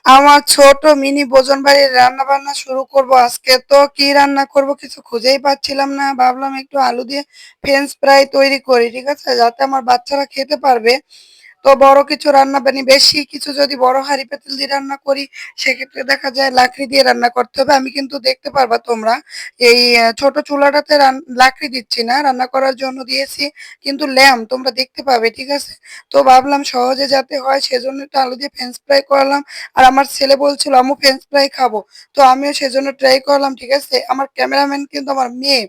আমার ছোট মিনি ভোজন বাড়ির রান্নাবান্না শুরু করব আজকে। তো কি রান্না করব কিছু খুঁজেই পাচ্ছিলাম না। ভাবলাম একটু আলু দিয়ে ফ্রেঞ্চ ফ্রাই তৈরি করি। ঠিক আছে? যাতে আমার বাচ্চারা খেতে পারবে। তো বড় কিছু রান্না মানে বেশি কিছু যদি বড় হাঁড়ি পাতিল দিয়ে রান্না করি, সেক্ষেত্রে দেখা যায় লাকড়ি দিয়ে রান্না করতে হবে। আমি কিন্তু দেখতে পারবা তোমরা এই ছোট চুলাটাতে লাকড়ি দিচ্ছি না, রান্না করার জন্য দিয়েছি কিন্তু ল্যাম্প তোমরা দেখতে পাবে। ঠিক আছে? তো ভাবলাম সহজে যাতে হয় সেজন্য একটু আলু দিয়ে ফ্রেঞ্চ ফ্রাই করলাম। আর আমার ছেলে বলছিল, "আম্মু ফ্রেঞ্চ ফ্রাই খাবো।" তো আমিও সেজন্য ট্রাই করলাম। ঠিক আছে? আমার ক্যামেরাম্যান কিন্তু আমার মেয়ে।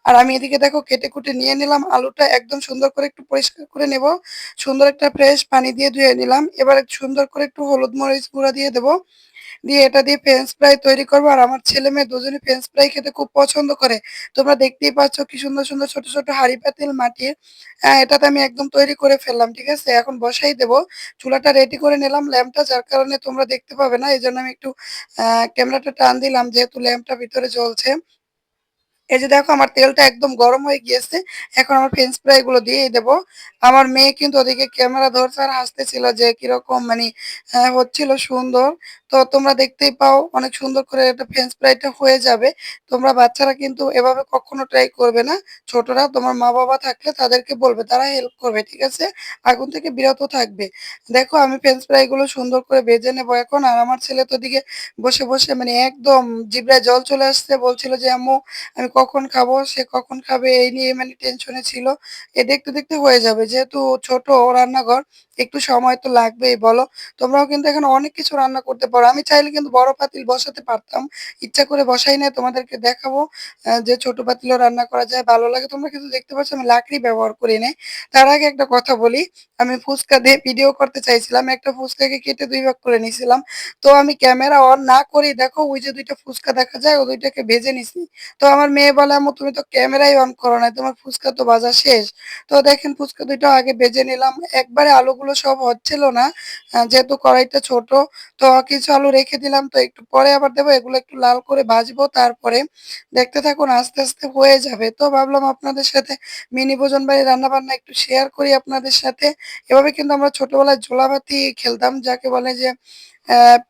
আর আমি এদিকে দেখো কেটে-কুটে নিয়ে নিলাম। আলুটা একদম সুন্দর করে একটু পরিষ্কার করে নেব। সুন্দর একটা ফ্রেশ পানি দিয়ে ধুয়ে নিলাম। এবারে সুন্দর করে একটু হলুদ মরিচ গুঁড়া দিয়ে দেব। দিয়ে এটা দিয়ে ফ্রেঞ্চ ফ্রাই তৈরি করব। আর আমার ছেলে-মেয়ে দুজনেই ফ্রেঞ্চ ফ্রাই খেতে খুব পছন্দ করে। তোমরা দেখতেই পাচ্ছ কি সুন্দর, সুন্দর ছোট, ছোট হাঁড়ি পাতিল মাটির। এটাতে আমি একদম তৈরি করে ফেললাম। ঠিক আছে? এখন বসাই দেব। চুলাটা রেডি করে নিলাম ল্যাম্পটা যার কারণে তোমরা দেখতে পাবে না। এজন্য আমি একটু ক্যামেরাটা টান দিলাম যেহেতু ল্যাম্পটা ভিতরে জ্বলছে। এই যে দেখো আমার তেলটা একদম গরম হয়ে গিয়েছে। এখন আমার ফ্রেঞ্চ ফ্রাই গুলো দিয়েই দেব। আমার মেয়ে কিন্তু ওদিকে ক্যামেরা ধরছে আর হাসতেছিল যে কিরকম মানে হচ্ছিল সুন্দর। তো তোমরা দেখতেই পাও অনেক সুন্দর করে এটা ফ্রেঞ্চ ফ্রাইটা হয়ে যাবে। তোমরা বাচ্চারা কিন্তু এভাবে কখনো ট্রাই করবে না। ছোটরা তোমার মা-বাবা থাকলে তাদেরকে বলবে, তারা হেল্প করবে। ঠিক আছে? আগুন থেকে বিরত থাকবে। দেখো আমি ফ্রেঞ্চ ফ্রাই গুলো সুন্দর করে ভেজে নেব এখন। আর আমার ছেলে তো ওদিকে বসে, বসে মানে একদম জিহ্বায় জল চলে আসছে। বলছিল যে, "আম্মু আমি কখন খাবো, সে কখন খাবে এই নিয়ে মানে টেনশনে ছিল। দেখতে, দেখতে হয়ে যাবে। যেহেতু ছোট রান্নাঘর একটু সময় তো লাগবেই বলো। তোমরাও কিন্তু এখানে অনেক কিছু রান্না করতে পারো। আমি চাইলে কিন্তু বড় পাতিল বসাতে পারতাম। ইচ্ছা করে বসাই নাই তোমাদেরকে দেখাবো যে ছোট পাতিলেও রান্না করা যায় ভালো লাগে। তোমরা কিন্তু দেখতে পাচ্ছ আমি লাকড়ি ব্যবহার করি নাই। তার আগে একটা কথা বলি, আমি ফুচকা দিয়ে ভিডিও করতে চাইছিলাম। একটা ফুচকাকে কেটে ২ ভাগ করে নিছিলাম। তো আমি ক্যামেরা অন না করেই দেখো ওই যে ২ টা ফুচকা দেখা যায়, ও ২ টাকে ভেজে নিছি। তো আমার মেয়ে বলে, "আম্মু তুমি তো ক্যামেরাই অন করো নাই। তোমার ফুচকা তো ভাজা শেষ।" তো দেখেন ফুচকা ২ টা আগে ভেজে নিলাম। একবারে আলুগুলো সব হচ্ছিল না। যেহেতু কড়াইটা ছোট, তো কিছু আলু রেখে দিলাম। তো একটু পরে আবার দেবো। এগুলো একটু লাল করে ভাজবো। তারপরে দেখতে থাকুন আস্তে, আস্তে হয়ে যাবে। তো ভাবলাম আপনাদের সাথে মিনি ভোজন বাড়ির রান্নাবান্না একটু শেয়ার করি আপনাদের সাথে। এভাবে কিন্তু আমরা ছোটবেলায় ঝোলাভাতি খেলতাম। যাকে বলে যে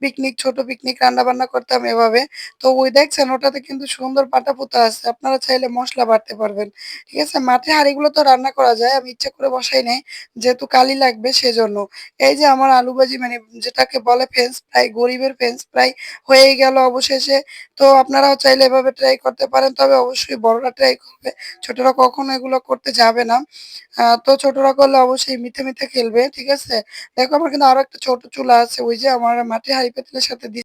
পিকনিক, ছোট পিকনিক রান্নাবান্না করতাম এভাবে। তো ওই দেখছেন ওটাতে কিন্তু সুন্দর পাটা-পুতা আছে। আপনারা চাইলে মসলা বাটতে পারবেন। ঠিক আছে? মাটির হাঁড়িগুলো তো রান্না করা যায়। আমি ইচ্ছা করে বসাই নাই। যেহেতু কালি লাগবে সেজন্য। এই যে আমার আলু ভাজি মানে যেটাকে বলে ফ্রেঞ্চ ফ্রাই, গরিবের ফ্রেঞ্চ ফ্রাই হয়েই গেল অবশেষে। তো আপনারাও চাইলে এভাবে ট্রাই করতে পারেন। তবে অবশ্যই বড়রা ট্রাই করবে। ছোটরা কখনো এগুলো করতে যাবে না। তো ছোটরা করলে অবশ্যই মিথ্যে, মিথ্যে খেলবে। ঠিক আছে? দেখো আমার কিন্তু আরো একটা ছোট চুলা আছে। ওই যে আমার মাটির হাঁড়ি পাতিলের সাথে